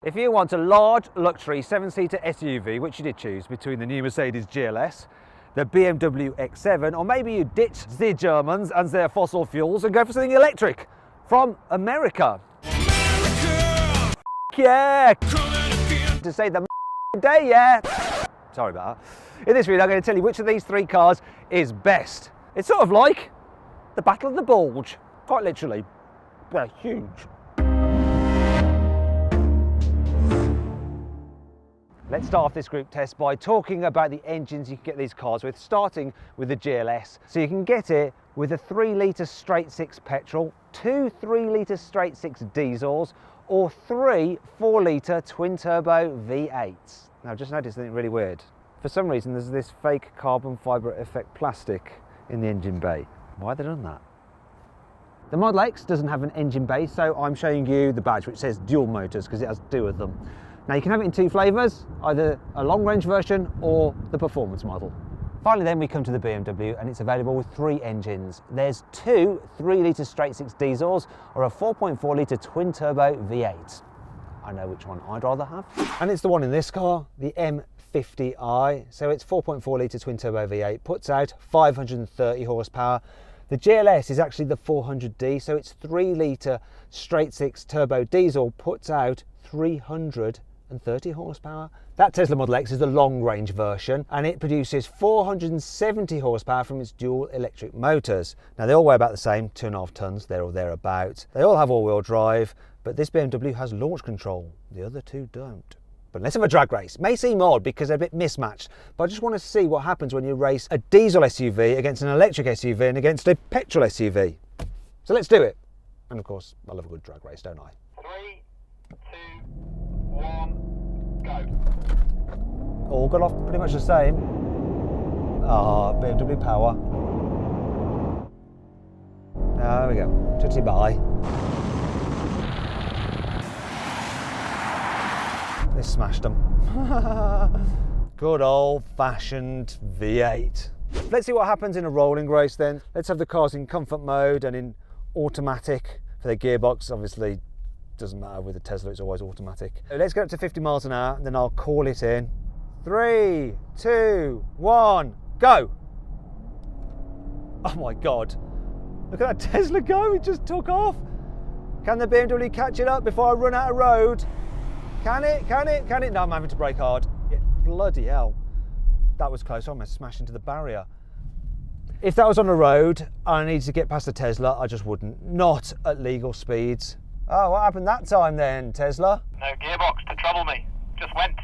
If you want a large luxury 7-seater SUV, which you did choose between the new Mercedes GLS, the BMW X7, or maybe you ditch the Germans and their fossil fuels and go for something electric from America. Yeah! To say the day, yeah! Sorry about that. In this video, I'm going to tell you which of these three cars is best. It's sort of like the Battle of the Bulge, quite literally. They're huge. Let's start off this group test by talking about the engines you can get these cars with, starting with the GLS. So you can get it with a 3-litre straight-six petrol, 2 3-litre straight-six diesels, or 3 4-litre twin-turbo V8s. Now just notice something really weird. For some reason there's this fake carbon fibre effect plastic in the engine bay. Why have they done that? The Model X doesn't have an engine bay, so I'm showing you the badge which says dual motors because it has 2 of them. Now you can have it in 2 flavours, either a long range version or the performance model. Finally then we come to the BMW, and it's available with 3 engines. There's 2 3-litre straight-six diesels or a 4.4-litre twin-turbo V8. I know which one I'd rather have. And it's the one in this car, the M50i. So it's 4.4-litre twin-turbo V8, puts out 530 horsepower. The GLS is actually the 400D, so it's 3-litre straight-six turbo diesel, puts out 330 horsepower. That Tesla Model X is the long-range version, and it produces 470 horsepower from its dual electric motors. Now they all weigh about the same, 2.5 tons there or thereabouts. They all have all-wheel drive, but this BMW has launch control. The other 2 don't. But let's have a drag race. May seem odd because they're a bit mismatched, but I just want to see what happens when you race a diesel SUV against an electric SUV and against a petrol SUV. So let's do it. And of course, I love a good drag race, don't I? 3, 2, 1, go. All got off pretty much the same. Ah, BMW power. There we go. Tutty bye. They smashed them. Good old-fashioned V8. Let's see what happens in a rolling race then. Let's have the cars in comfort mode and in automatic for the gearbox. Obviously, doesn't matter with the Tesla, it's always automatic. Let's get up to 50 miles an hour, and then I'll call it in. 3, 2, 1, go! Oh my God. Look at that Tesla go, it just took off. Can the BMW catch it up before I run out of road? Can it? Can it? Can it? No, I'm having to brake hard. Yeah, bloody hell. That was close. I almost smashed into the barrier. If that was on the road and I needed to get past the Tesla, I just wouldn't. Not at legal speeds. Oh, what happened that time then, Tesla? No gearbox to trouble me. Just went.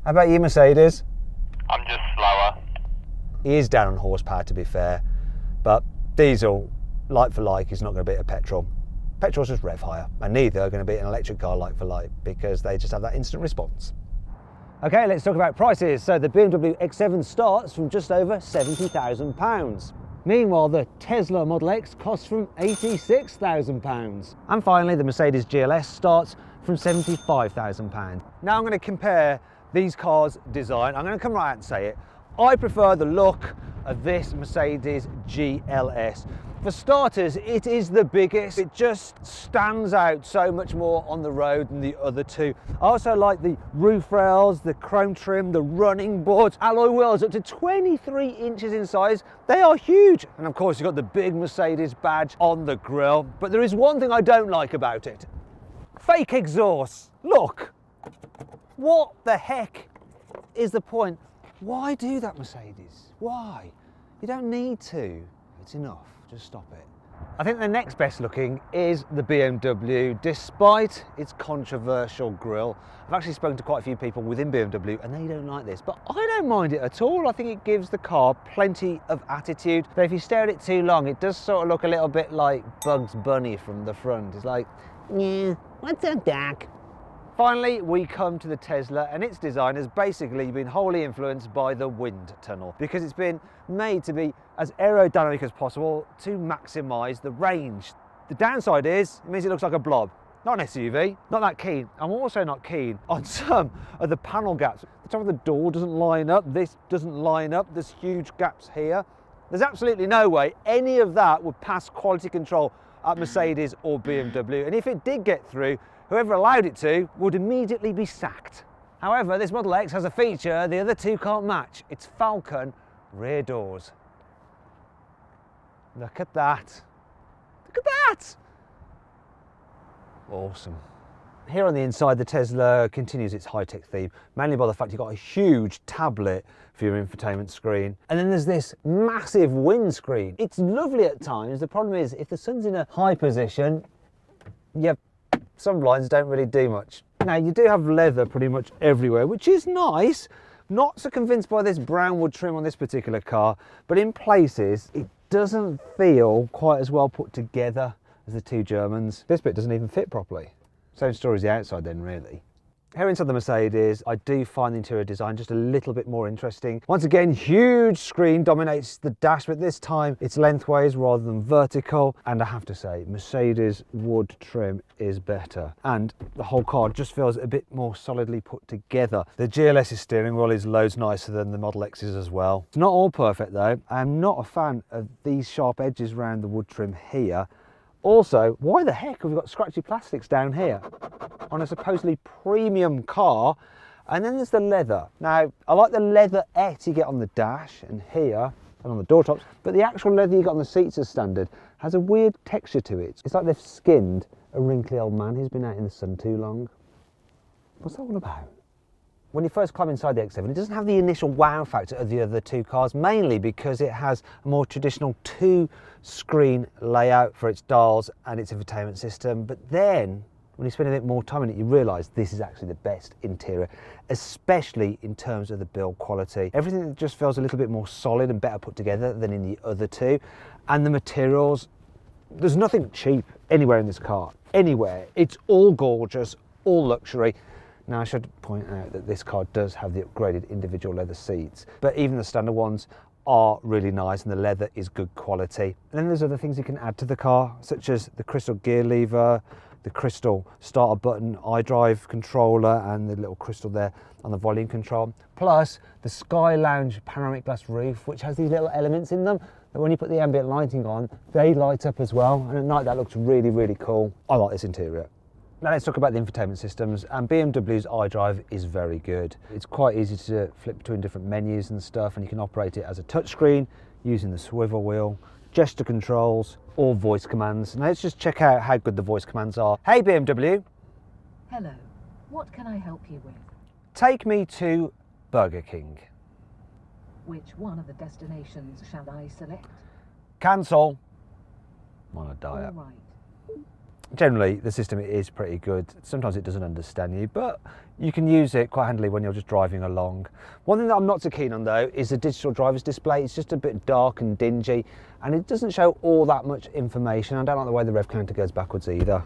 How about you, Mercedes? I'm just slower. He is down on horsepower, to be fair. But diesel, like for like, is not going to beat a petrol. Petrol's just rev higher, and neither are going to beat an electric car like for like because they just have that instant response. Okay, let's talk about prices. So the BMW X7 starts from just over £70,000. Meanwhile, the Tesla Model X costs from £86,000. And finally, the Mercedes GLS starts from £75,000. Now I'm going to compare these cars' design. I'm going to come right out and say it. I prefer the look of this Mercedes GLS. For starters, it is the biggest. It just stands out so much more on the road than the other 2. I also like the roof rails, the chrome trim, the running boards, alloy wheels up to 23 inches in size. They are huge. And of course, you've got the big Mercedes badge on the grille. But there is one thing I don't like about it. Fake exhaust. Look. What the heck is the point? Why do that, Mercedes? Why? You don't need to. It's enough. Just stop it. I think the next best looking is the BMW, despite its controversial grille. I've actually spoken to quite a few people within BMW and they don't like this, but I don't mind it at all. I think it gives the car plenty of attitude. But if you stare at it too long, it does sort of look a little bit like Bugs Bunny from the front. It's like, yeah, what's up, Doc? Finally, we come to the Tesla, and its design has basically been wholly influenced by the wind tunnel because it's been made to be as aerodynamic as possible to maximise the range. The downside is, it means it looks like a blob. Not an SUV, not that keen. I'm also not keen on some of the panel gaps. The top of the door doesn't line up, this doesn't line up, there's huge gaps here. There's absolutely no way any of that would pass quality control at Mercedes or BMW, and if it did get through, whoever allowed it to would immediately be sacked. However, this Model X has a feature the other two can't match. It's Falcon rear doors. Look at that. Look at that. Awesome. Here on the inside, the Tesla continues its high-tech theme, mainly by the fact you've got a huge tablet for your infotainment screen. And then there's this massive windscreen. It's lovely at times. The problem is, if the sun's in a high position, yeah, sun blinds don't really do much. Now, you do have leather pretty much everywhere, which is nice. Not so convinced by this brown wood trim on this particular car, but in places, it doesn't feel quite as well put together as the two Germans. This bit doesn't even fit properly. Same story as the outside then, really. Here inside the Mercedes, I do find the interior design just a little bit more interesting. Once again, huge screen dominates the dash, but this time it's lengthways rather than vertical. And I have to say, Mercedes wood trim is better. And the whole car just feels a bit more solidly put together. The GLS's steering wheel is loads nicer than the Model X's as well. It's not all perfect though. I'm not a fan of these sharp edges around the wood trim here. Also, why the heck have we got scratchy plastics down here on a supposedly premium car? And then there's the leather. Now, I like the leatherette you get on the dash and here and on the door tops, but the actual leather you got on the seats as standard has a weird texture to it. It's like they've skinned a wrinkly old man who's been out in the sun too long. What's that all about? When you first climb inside the X7, it doesn't have the initial wow factor of the other two cars, mainly because it has a more traditional two-screen layout for its dials and its infotainment system. But then, when you spend a bit more time on it, you realise this is actually the best interior, especially in terms of the build quality. Everything just feels a little bit more solid and better put together than in the other two. And the materials, there's nothing cheap anywhere in this car, anywhere. It's all gorgeous, all luxury. Now, I should point out that this car does have the upgraded individual leather seats, but even the standard ones are really nice and the leather is good quality. And then there's other things you can add to the car, such as the crystal gear lever, the crystal starter button, iDrive controller, and the little crystal there on the volume control. Plus the Sky Lounge panoramic glass roof, which has these little elements in them that when you put the ambient lighting on, they light up as well. And at night that looks really, really cool. I like this interior. Now let's talk about the infotainment systems, and BMW's iDrive is very good. It's quite easy to flip between different menus and stuff, and you can operate it as a touchscreen using the swivel wheel, gesture controls, or voice commands. Now let's just check out how good the voice commands are. Hey BMW. Hello, what can I help you with? Take me to Burger King. Which one of the destinations shall I select? Cancel. I'm on a diet. All right. Generally, the system is pretty good. Sometimes it doesn't understand you, but you can use it quite handily when you're just driving along. One thing that I'm not so keen on though is the digital driver's display. It's just a bit dark and dingy, and it doesn't show all that much information. I don't like the way the rev counter goes backwards either.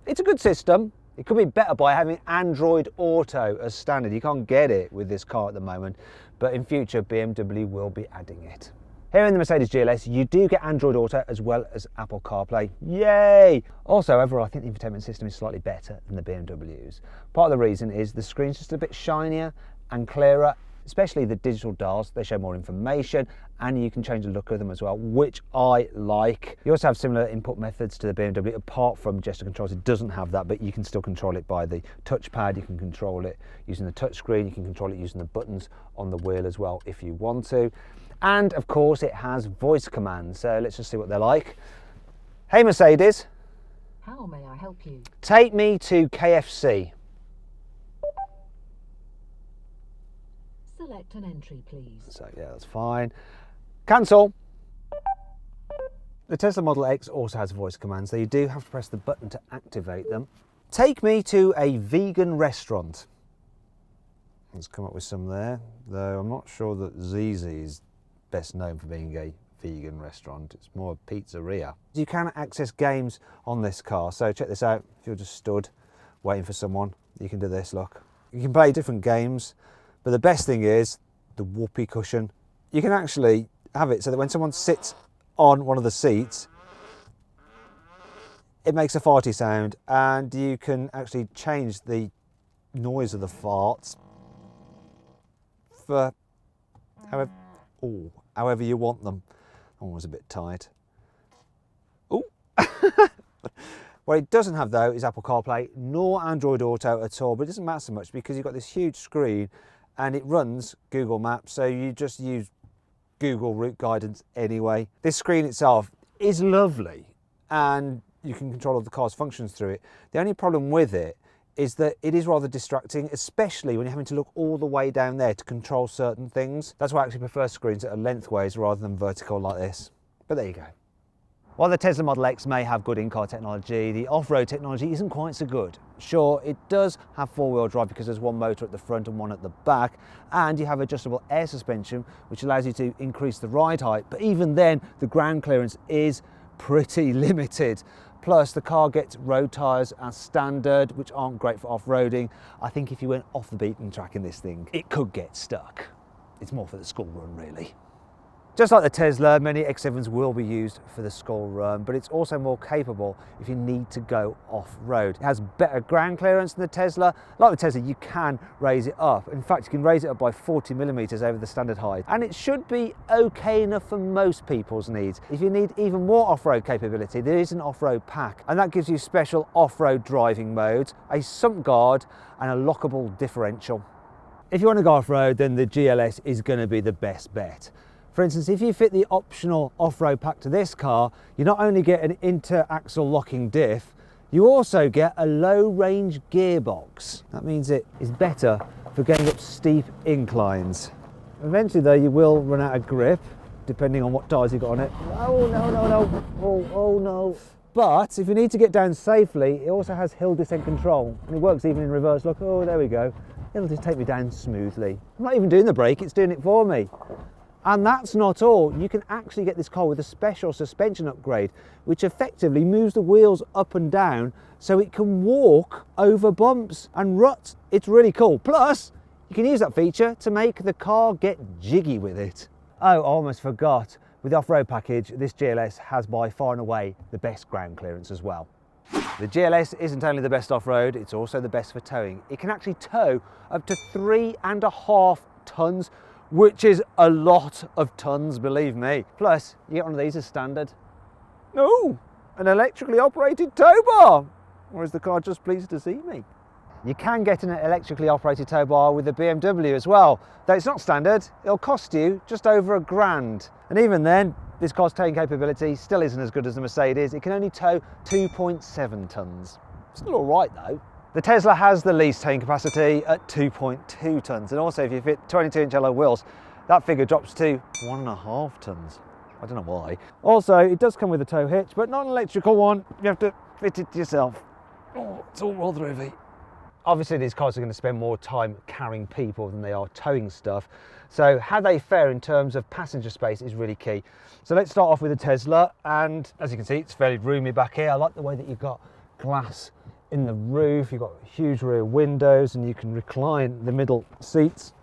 It's a good system. It could be better by having Android Auto as standard. You can't get it with this car at the moment, but in future BMW will be adding it. Here in the Mercedes GLS, you do get Android Auto as well as Apple CarPlay. Yay! Also, overall, I think the infotainment system is slightly better than the BMW's. Part of the reason is the screen's just a bit shinier and clearer, especially the digital dials. They show more information and you can change the look of them as well, which I like. You also have similar input methods to the BMW, apart from gesture controls. It doesn't have that, but you can still control it by the touchpad. You can control it using the touchscreen. You can control it using the buttons on the wheel as well if you want to. And of course it has voice commands, so let's just see what they're like. Hey Mercedes. How may I help you? Take me to KFC. Select an entry, please. So yeah, that's fine. Cancel. The Tesla Model X also has voice commands, so you do have to press the button to activate them. Take me to a vegan restaurant. Let's come up with some there, though I'm not sure that Zizi's best known for being a vegan restaurant. It's more a pizzeria. You can access games on this car, so check this out. If you're just stood waiting for someone, you can do this, look. You can play different games, but the best thing is the whoopee cushion. You can actually have it so that when someone sits on one of the seats, it makes a farty sound, and you can actually change the noise of the farts for however you want them. That one was a bit tight. Oh, What it doesn't have though is Apple CarPlay nor Android Auto at all, but it doesn't matter so much because you've got this huge screen and it runs Google Maps, so you just use Google route guidance anyway. This screen itself is lovely and you can control all the car's functions through it. The only problem with it is that it is rather distracting, especially when you're having to look all the way down there to control certain things. That's why I actually prefer screens that are lengthways rather than vertical like this. But there you go. While the Tesla Model X may have good in-car technology, the off-road technology isn't quite so good. Sure, it does have four-wheel drive because there's one motor at the front and one at the back, and you have adjustable air suspension, which allows you to increase the ride height, but even then, the ground clearance is pretty limited. Plus, the car gets road tyres as standard, which aren't great for off-roading. I think if you went off the beaten track in this thing, it could get stuck. It's more for the school run, really. Just like the Tesla, many X7s will be used for the school run, but it's also more capable if you need to go off-road. It has better ground clearance than the Tesla. Like the Tesla, you can raise it up. In fact, you can raise it up by 40 millimeters over the standard height. And it should be okay enough for most people's needs. If you need even more off-road capability, there is an off-road pack, and that gives you special off-road driving modes, a sump guard, and a lockable differential. If you want to go off-road, then the GLS is going to be the best bet. For instance, if you fit the optional off-road pack to this car, you not only get an inter-axle locking diff, you also get a low-range gearbox. That means it is better for going up steep inclines. Eventually though, you will run out of grip, depending on what tyres you've got on it. Oh, no. Oh, no. But if you need to get down safely, it also has hill descent control. And it works even in reverse. Look, oh, there we go. It'll just take me down smoothly. I'm not even doing the brake, it's doing it for me. And that's not all. You can actually get this car with a special suspension upgrade, which effectively moves the wheels up and down so it can walk over bumps and ruts. It's really cool. Plus, you can use that feature to make the car get jiggy with it. Oh, I almost forgot. With the off-road package, this GLS has by far and away the best ground clearance as well. The GLS isn't only the best off-road, it's also the best for towing. It can actually tow up to 3.5 tons, which is a lot of tons, believe me. Plus, you get one of these as standard. No, an electrically operated tow bar. Or is the car just pleased to see me? You can get an electrically operated tow bar with the BMW as well. Though it's not standard, it'll cost you just over £1,000. And even then, this car's towing capability still isn't as good as the Mercedes. It can only tow 2.7 tons. Still all right though. The Tesla has the least towing capacity at 2.2 tonnes, and also if you fit 22-inch alloy wheels, that figure drops to 1.5 tonnes. I don't know why. Also, it does come with a tow hitch, but not an electrical one. You have to fit it yourself. Oh, it's all rather heavy. Obviously, these cars are going to spend more time carrying people than they are towing stuff. So how they fare in terms of passenger space is really key. So let's start off with the Tesla, and as you can see, it's fairly roomy back here. I like the way that you've got glass in the roof, you've got huge rear windows, and you can recline the middle seats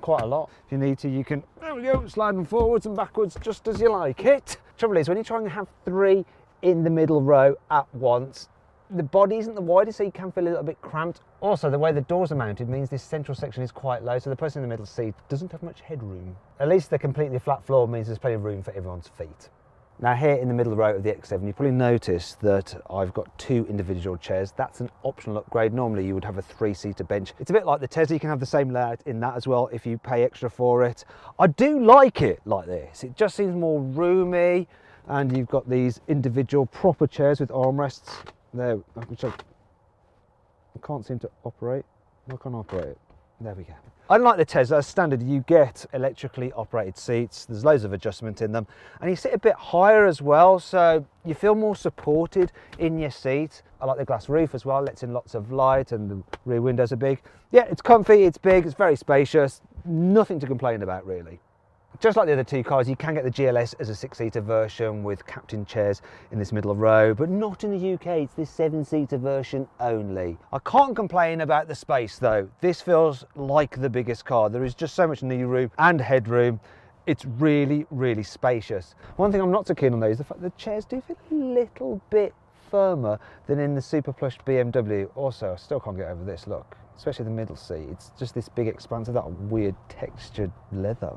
quite a lot. If you need to, you can, there we go, slide them forwards and backwards just as you like it. Trouble is, when you're trying to have 3 in the middle row at once, the body isn't the widest, so you can feel a little bit cramped. Also, the way the doors are mounted means this central section is quite low, so the person in the middle seat doesn't have much headroom. At least the completely flat floor means there's plenty of room for everyone's feet. Now here in the middle row of the X7, you probably noticed that I've got 2 individual chairs. That's an optional upgrade. Normally you would have a 3-seater bench. It's a bit like the Tesla, you can have the same layout in that as well if you pay extra for it. I do like it like this. It just seems more roomy, and you've got these individual proper chairs with armrests there, which I can't seem to operate. I can't operate it. There we go. Unlike the Tesla, standard you get electrically operated seats. There's loads of adjustment in them, and you sit a bit higher as well, so you feel more supported in your seat. I like the glass roof as well, lets in lots of light, and the rear windows are big. Yeah, it's comfy, it's big, it's very spacious. Nothing to complain about really. Just like the other 2 cars, you can get the GLS as a 6-seater version with captain chairs in this middle row, but not in the UK, it's this 7-seater version only. I can't complain about the space though. This feels like the biggest car. There is just so much knee room and headroom. It's really, really spacious. One thing I'm not so keen on though is the fact that the chairs do feel a little bit firmer than in the super plush BMW. Also, I still can't get over this, look, especially the middle seat. It's just this big expanse of that weird textured leather.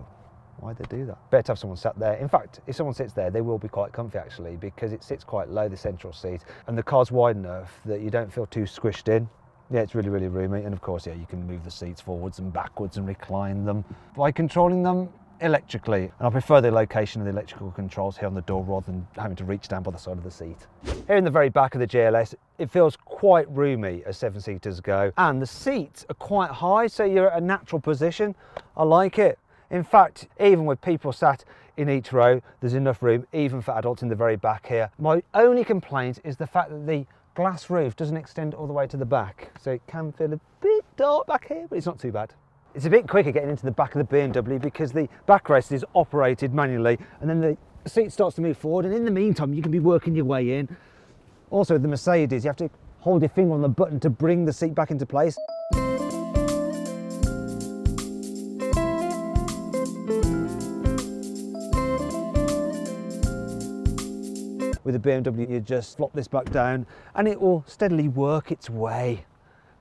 Why'd they do that? Better to have someone sat there. In fact, if someone sits there, they will be quite comfy actually, because it sits quite low, the central seat, and the car's wide enough that you don't feel too squished in. Yeah, it's really, really roomy. And of course, yeah, you can move the seats forwards and backwards and recline them by controlling them electrically. And I prefer the location of the electrical controls here on the door rather than having to reach down by the side of the seat. Here in the very back of the GLS, it feels quite roomy as seven-seaters go. And the seats are quite high, so you're at a natural position. I like it. In fact, even with people sat in each row, there's enough room, even for adults in the very back here. My only complaint is the fact that the glass roof doesn't extend all the way to the back. So it can feel a bit dark back here, but it's not too bad. It's a bit quicker getting into the back of the BMW because the backrest is operated manually and then the seat starts to move forward, and in the meantime you can be working your way in. Also with the Mercedes, you have to hold your finger on the button to bring the seat back into place. With the BMW, you just flop this back down and it will steadily work its way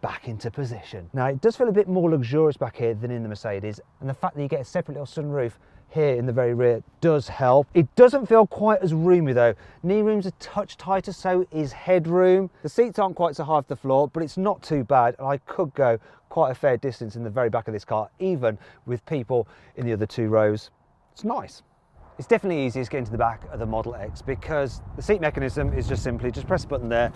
back into position. Now, it does feel a bit more luxurious back here than in the Mercedes, and the fact that you get a separate little sunroof here in the very rear does help. It doesn't feel quite as roomy though. Knee room's a touch tighter, so is headroom. The seats aren't quite so high off the floor, but it's not too bad, and I could go quite a fair distance in the very back of this car, even with people in the other two rows. It's nice. It's definitely easiest getting to the back of the Model X because the seat mechanism is just simply just press the button there,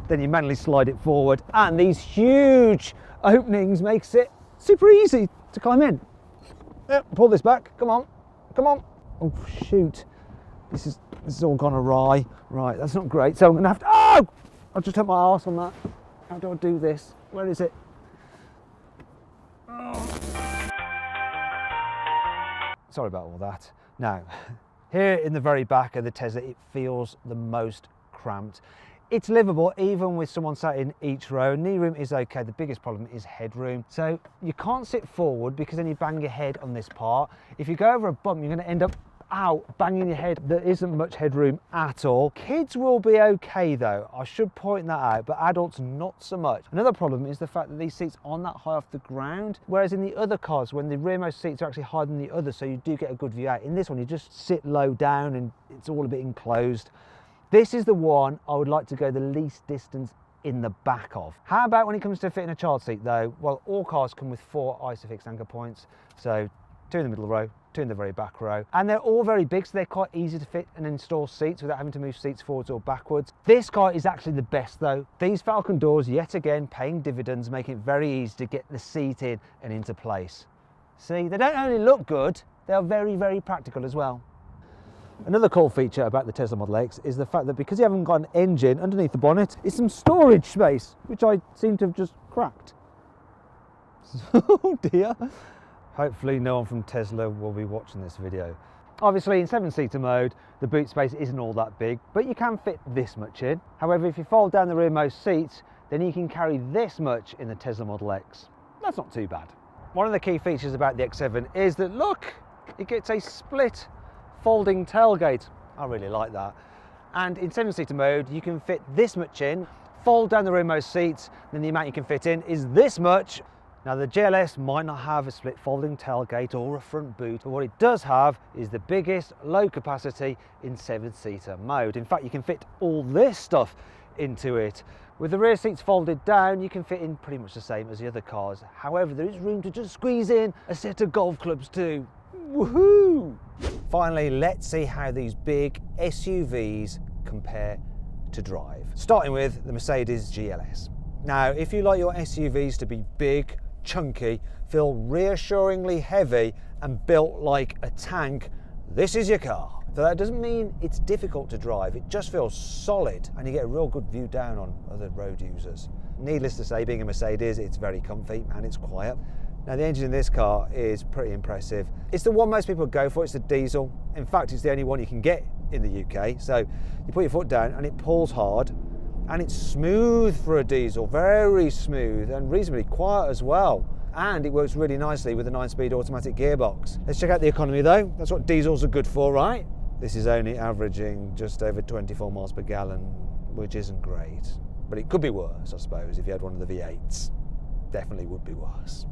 then you manually slide it forward, and these huge openings makes it super easy to climb in. Yep, pull this back, come on, come on. Oh shoot, this is all gone awry. Right, that's not great, so I'm gonna have to, oh! I'll just hit my arse on that. How do I do this? Where is it? Oh. Sorry about all that. Now, here in the very back of the Tesla, it feels the most cramped. It's livable even with someone sat in each row. Knee room is okay. The biggest problem is headroom. So you can't sit forward because then you bang your head on this part. If you go over a bump, you're going to end up out banging your head. There isn't much headroom at all. Kids will be okay though, I should point that out, but adults not so much. Another problem is the fact that these seats aren't that high off the ground, whereas in the other cars, when the rearmost seats are actually higher than the others, so you do get a good view out. In this one, you just sit low down and it's all a bit enclosed. This is the one I would like to go the least distance in the back of. How about when it comes to fitting a child seat though? Well, all cars come with 4 ISOFIX anchor points, so 2 in the middle row, 2 in the very back row, and they're all very big, so they're quite easy to fit and install seats without having to move seats forwards or backwards. This car is actually the best though. These Falcon doors, yet again, paying dividends, making it very easy to get the seat in and into place. See, they don't only look good, they are very, very practical as well. Another cool feature about the Tesla Model X is the fact that because you haven't got an engine underneath the bonnet, it's some storage space, which I seem to have just cracked. Oh dear. Hopefully no one from Tesla will be watching this video. Obviously in 7-seater mode, the boot space isn't all that big, but you can fit this much in. However, if you fold down the rearmost seats, then you can carry this much in the Tesla Model X. That's not too bad. One of the key features about the X7 is that, look, it gets a split folding tailgate. I really like that. And in 7-seater mode, you can fit this much in, fold down the rearmost seats, then the amount you can fit in is this much. Now the GLS might not have a split folding tailgate or a front boot, but what it does have is the biggest low capacity in 7-seater mode. In fact, you can fit all this stuff into it. With the rear seats folded down, you can fit in pretty much the same as the other cars. However, there is room to just squeeze in a set of golf clubs too. Woohoo! Finally, let's see how these big SUVs compare to drive. Starting with the Mercedes GLS. Now, if you like your SUVs to be big, chunky, feel reassuringly heavy and built like a tank, this is your car. Though that doesn't mean it's difficult to drive, it just feels solid and you get a real good view down on other road users. Needless to say, being a Mercedes, it's very comfy and it's quiet. Now the engine in this car is pretty impressive. It's the one most people go for, it's the diesel. In fact, it's the only one you can get in the UK. So you put your foot down and it pulls hard and it's smooth for a diesel, very smooth and reasonably quiet as well. And it works really nicely with a 9-speed automatic gearbox. Let's check out the economy though. That's what diesels are good for, right? This is only averaging just over 24 miles per gallon, which isn't great. But it could be worse, I suppose, if you had one of the V8s. Definitely would be worse.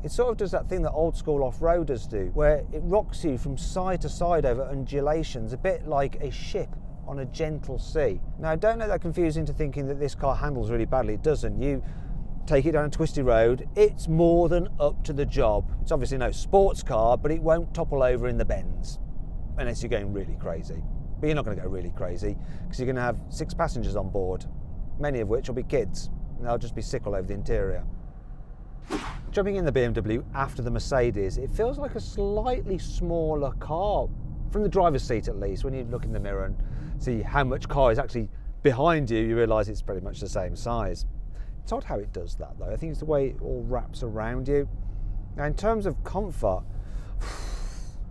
It sort of does that thing that old school off-roaders do, where it rocks you from side to side over undulations, a bit like a ship on a gentle sea. Now, don't let that confuse into thinking that this car handles really badly. It doesn't. You take it down a twisty road, it's more than up to the job. It's obviously no sports car, but it won't topple over in the bends, unless you're going really crazy. But you're not going to go really crazy, because you're going to have 6 passengers on board, many of which will be kids, and they'll just be sick all over the interior. Jumping in the BMW after the Mercedes, it feels like a slightly smaller car, from the driver's seat at least. When you look in the mirror and see how much car is actually behind you, you realise it's pretty much the same size. It's odd how it does that though. I think it's the way it all wraps around you. Now in terms of comfort,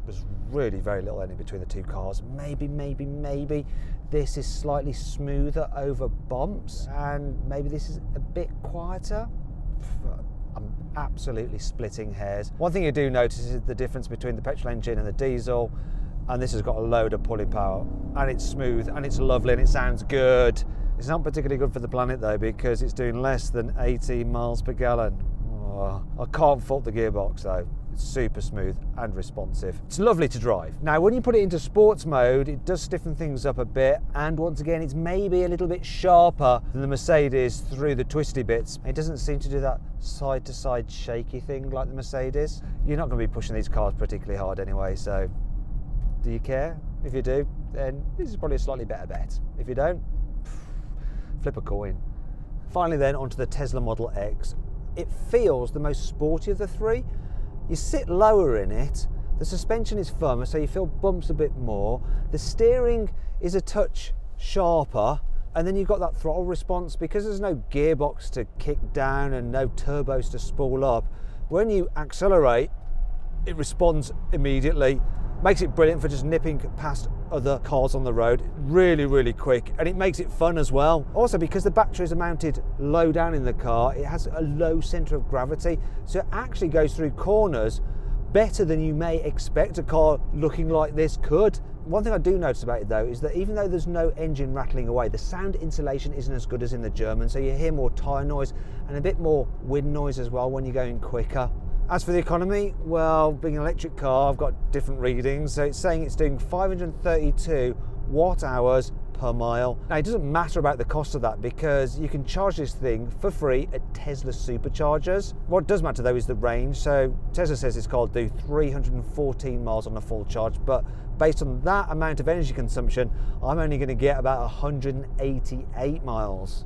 there's really very little in between the two cars. Maybe this is slightly smoother over bumps, and maybe this is a bit quieter. I'm absolutely splitting hairs. One thing you do notice is the difference between the petrol engine and the diesel, and this has got a load of pulling power, and it's smooth and it's lovely and it sounds good. It's not particularly good for the planet though, because it's doing less than 18 miles per gallon. Oh, I can't fault the gearbox though. It's super smooth and responsive. It's lovely to drive. Now, when you put it into sports mode, it does stiffen things up a bit, and once again, it's maybe a little bit sharper than the Mercedes through the twisty bits. It doesn't seem to do that side-to-side shaky thing like the Mercedes. You're not going to be pushing these cars particularly hard anyway, so do you care? If you do, then this is probably a slightly better bet. If you don't, flip a coin. Finally then, onto the Tesla Model X. It feels the most sporty of the three. You sit lower in it, the suspension is firmer, so you feel bumps a bit more. The steering is a touch sharper, and then you've got that throttle response. Because there's no gearbox to kick down and no turbos to spool up, when you accelerate, it responds immediately. Makes it brilliant for just nipping past other cars on the road. Really quick, and it makes it fun as well. Also, because the batteries are mounted low down in the car, it has a low centre of gravity, so it actually goes through corners better than you may expect a car looking like this could. One thing I do notice about it though is that even though there's no engine rattling away, the sound insulation isn't as good as in the German, so you hear more tyre noise and a bit more wind noise as well when you're going quicker. As for the economy, well, being an electric car, I've got different readings. So it's saying it's doing 532 watt-hours per mile. Now, it doesn't matter about the cost of that, because you can charge this thing for free at Tesla superchargers. What does matter though is the range. So Tesla says this car will do 314 miles on a full charge, but based on that amount of energy consumption, I'm only going to get about 188 miles.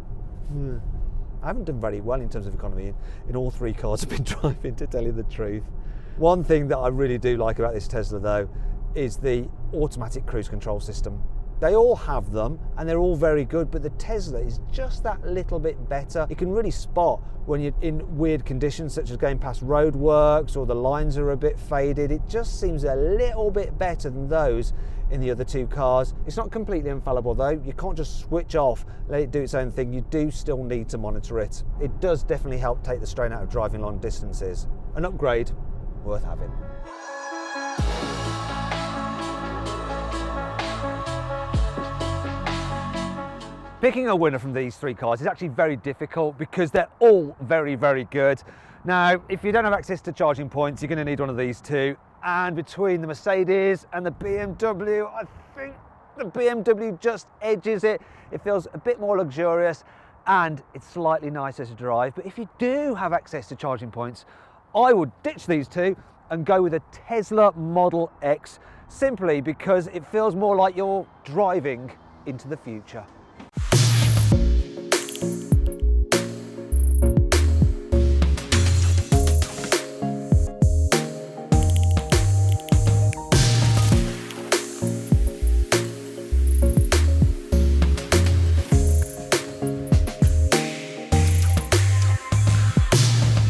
I haven't done very well in terms of economy in all 3 cars I've been driving, to tell you the truth. One thing that I really do like about this Tesla though is the automatic cruise control system. They all have them and they're all very good, but the Tesla is just that little bit better. You can really spot when you're in weird conditions, such as going past roadworks or the lines are a bit faded. It just seems a little bit better than those in the other 2 cars. It's not completely infallible though. You can't just switch off, let it do its own thing. You do still need to monitor it. It does definitely help take the strain out of driving long distances. An upgrade worth having. Picking a winner from these 3 cars is actually very difficult, because they're all very good. Now, if you don't have access to charging points, you're going to need one of these 2. And between the Mercedes and the BMW, I think the BMW just edges it. It feels a bit more luxurious and it's slightly nicer to drive. But if you do have access to charging points, I would ditch these 2 and go with a Tesla Model X, simply because it feels more like you're driving into the future.